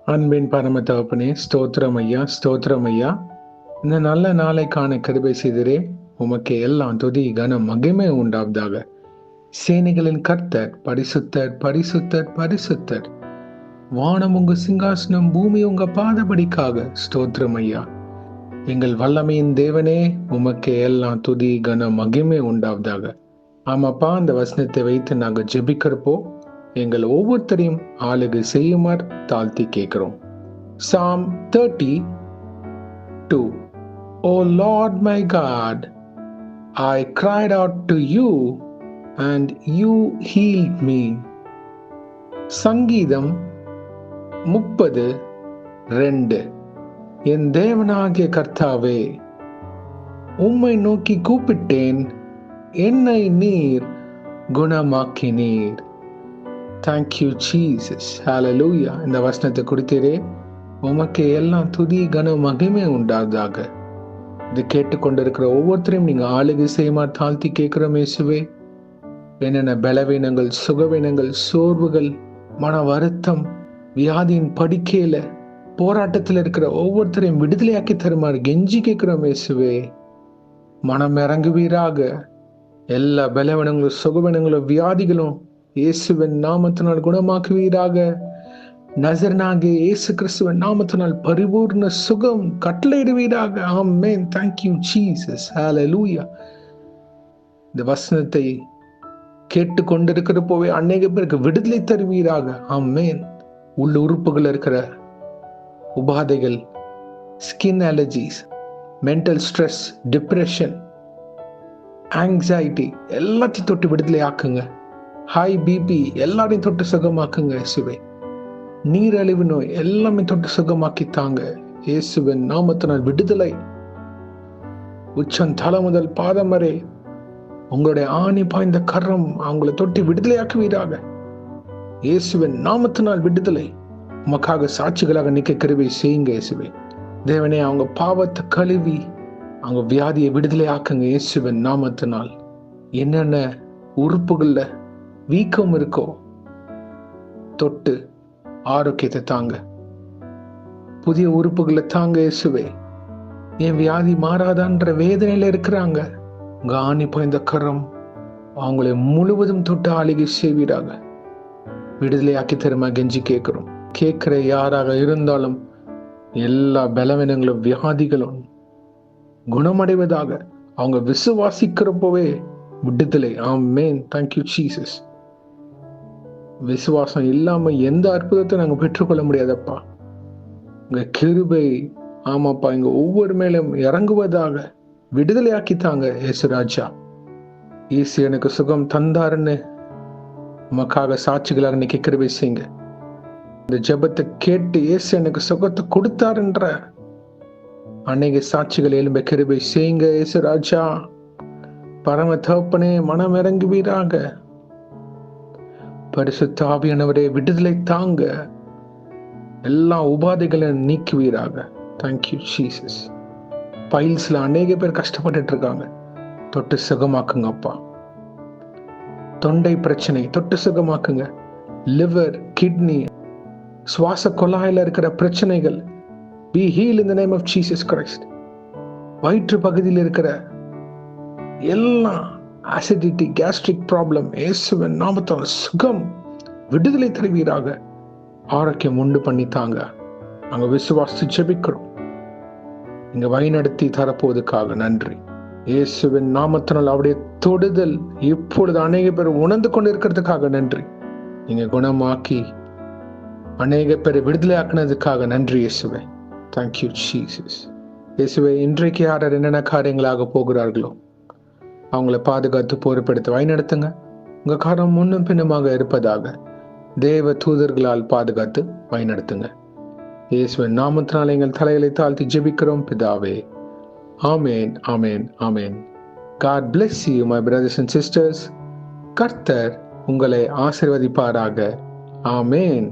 அன்பின் பரம தகப்பனே, ஸ்தோத்திரம் ஐயா, ஸ்தோத்திரம் ஐயா. இந்த நல்ல நாளை காண கிருபை செய்திரே. உமக்கு எல்லாம் துதி கனம் மகிமை உண்டாவதாக. சேனைகளின் கர்த்தர் பரிசுத்தர், பரிசுத்தர், பரிசுத்தர். வானம் உங்க சிங்காசனம், பூமி உங்க பாதபடிக்காக. ஸ்தோத்திரம் ஐயா. எங்கள் வல்லமையின் தேவனே, உமக்கு எல்லாம் துதி கனம் மகிமை உண்டாவதாக. ஆமாப்பா, அந்த வசனத்தை வைத்து நாங்கள் ஜெபிக்கிறப்போ எங்கள் ஒவ்வொருத்தரையும் ஆளுகை செய்யுமாறு தாழ்த்தி கேட்கிறோம். Psalm 32. O Lord my God, I cried out to you and you healed me. சங்கீதம் 30:2. என் தேவனாகிய கர்த்தாவே, உம்மை நோக்கி கூப்பிட்டேன், என்னை நீர் குணமாக்கினீர். Thank you Jesus. ஹல்லேலூயா. இந்த வசனத்தை கொடுத்தீரே, உமக்கு எல்லாம் துதி கன மகிமை உண்டாவதாக. இது கேட்டுக்கொண்டிருக்கிற ஒவ்வொருத்தரையும் நீங்க ஆளுகை செய்யுமாறு தாழ்த்தி கேட்கிறோம் இயேசுவே. என்னென்ன பலவீனங்கள், சுகவீனங்கள், சோர்வுகள், மன வருத்தம், வியாதியின் படுக்கையில போராட்டத்தில் இருக்கிற ஒவ்வொருத்தரையும் விடுதலையாக்கி தருமாறு கெஞ்சி கேட்கிறோம் இயேசுவே. மனம் இறங்குவீராக. எல்லா பலவீனங்களும், சுகவீனங்களும், வியாதிகளும் இயேசுவின் நாமத்தினால் குணமாக்குவீராக. நசரேயனாகிய இயேசு கிறிஸ்துவின் நாமத்தினால் பரிபூர்ண சுகம் கட்டளையிடுவீராக. ஆமென். Thank you Jesus. Hallelujah. இந்த வசனத்தை கேட்டுக்கொண்டிருக்கிறப்போவே அநேக பேருக்கு விடுதலை தருவீராக. ஆமென். உள்ள உறுப்புகள் இருக்கிற உபாதைகள், skin allergies, mental stress, depression, anxiety எல்லாத்தையும் தொட்டு விடுதலை ஆக்குங்க. ஹை பிபி எல்லாரையும் தொட்டு சுகமாக்குங்க இயேசுவே. நீரழிவு நோய் எல்லாமே தொட்டு சுகமாக்கி தாங்க இயேசுவின் நாமத்தினால் விடுதலை. உச்சம் தலை முதல் பாதம் வரை உங்களுடைய ஆணி பாய்ந்த கரம் அவங்களை தொட்டி விடுதலையாக்குவீராக. இயேசுவின் நாமத்தினால் விடுதலை. உமக்காக சாட்சிகளாக நிற்க கிருபை செய்யுங்க இயேசுவே. தேவனே, அவங்க பாவத்தை கழுவி அவங்க வியாதியை விடுதலை ஆக்குங்க இயேசுவின் நாமத்தினால். என்னென்ன உறுப்புகள்ல வீக்கம் இருக்கோ தொட்டு ஆரோக்கியத்தை தாங்க. புதிய உறுப்புகளை தாங்க இயேசுவே. என் வியாதி மாறாதான்ற வேதனையில இருக்கிறாங்க, உங்க ஆணி பாய்ந்த கரம் அவங்களை முழுவதும் தொட்டு ஆளுகை செய்வீராக. விடுதலையாக்கி தருமா கெஞ்சி கேட்கிறோம். கேட்கிற யாராக இருந்தாலும் எல்லா பலவீனங்களும், வியாதிகளும் குணமடைவதாக. அவங்க விசுவாசிக்கிறப்போவே விடுதலை. ஆமென். Thank you Jesus. விசுவாசம் இல்லாம எந்த அற்புதத்தை நாங்க பெற்றுக்கொள்ள முடியாதப்பா. உங்க கிருபை, ஆமாப்பா, இங்க ஒவ்வொரு மேலும் இறங்குவதாக. விடுதலையாக்கி தாங்க இயேசுராஜா. இயேசு எனக்கு சுகம் தந்தாருன்னு உமக்காக சாட்சிகளாக நிக்க கிருபை செய்யுங்க. இந்த ஜெபத்தை கேட்டு இயேசு எனக்கு சுகத்தை கொடுத்தாருன்ற அநேக சாட்சிகள் எழும்ப கிருபை செய்யுங்க இயேசுராஜா. பரம தகப்பனே, மனம் இறங்குவீராக. பரிசுத்த ஆவியானவரே, விடுதலை தாங்க. எல்லா உபாதைகளை நீக்குவீராக. Thank you Jesus. பைல்ஸ்ல அநேக பேர் கஷ்டப்பட்டு இருக்காங்க, தொட்டு சுகமாக்குங்க அப்பா. தொண்டை பிரச்சனை தொட்டு சுகமாக்குங்க. லிவர், கிட்னி, சுவாச குழாயில இருக்கிற பிரச்சனைகள் be healed in the name of Jesus Christ. வயிற்று பகுதியில் இருக்கிற எல்லா அசிடிட்டி, கேஸ்ட்ரிக் ப்ராப்ளம் இயேசுவின் நாமத்தால் சுகம், விடுதலை தருவீராக. ஆரோக்கியம் உண்டு பண்ணித்தாங்க. நாங்க விசுவாசித்து ஜெபிக்கிறோம். இங்க வழிநடத்தி தரப்போவதற்காக நன்றி. இயேசுவின் நாமத்தினால் அவருடைய தொடுதல் இப்பொழுது அநேக பேர் உணர்ந்து கொண்டு இருக்கிறதுக்காக நன்றி. நீங்க குணமாக்கி அநேக பேரை விடுதலை ஆக்கினதுக்காக நன்றி இயேசுவே. Thank you Jesus. இயேசுவே, இன்றைக்கு யார் என்னென்ன காரியங்களாக போகிறார்களோ அவங்களை பாதுகாத்து பொறுப்படுத்த வழிநடத்துங்க. உங்க காரம் முன்னும் பின்னுமாக இருப்பதாக தேவ தூதர்களால் பாதுகாத்து வழிநடத்துங்க. இயேசுவின் நாமத்தினால் எங்கள் தலைகளை தாழ்த்தி ஜெபிக்கிறோம் பிதாவே. ஆமேன், ஆமேன், ஆமேன். God bless you my brothers and sisters. கர்த்தர் உங்களை ஆசீர்வதிப்பாராக. ஆமேன்.